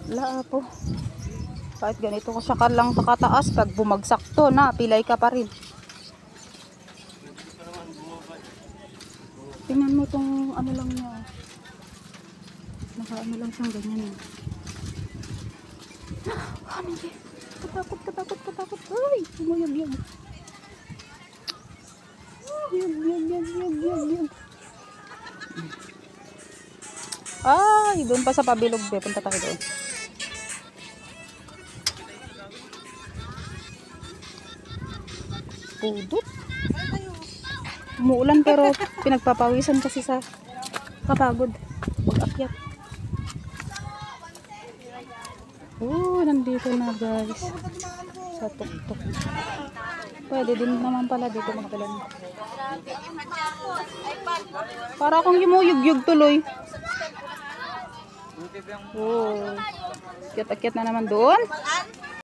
Wala po. Kahit ganito ko siya lang kakataas, pag bumagsak to na, pilay ka pa rin. Tingnan mo tong ano lang niya. Naka ano lang siyang ganyan. Ano yun? Katakot. Ay, umayag. Yag. Ay, doon pa sa pabilog. Punta tayo doon. Pudot. Umuulan pero pinagpapawisan kasi sa kapagod. Pag-akyat. Nandito na guys. Sa tuktok. Pwede din naman pala dito mga kalan. Para akong yumuyug-yug tuloy. Akyat na naman doon.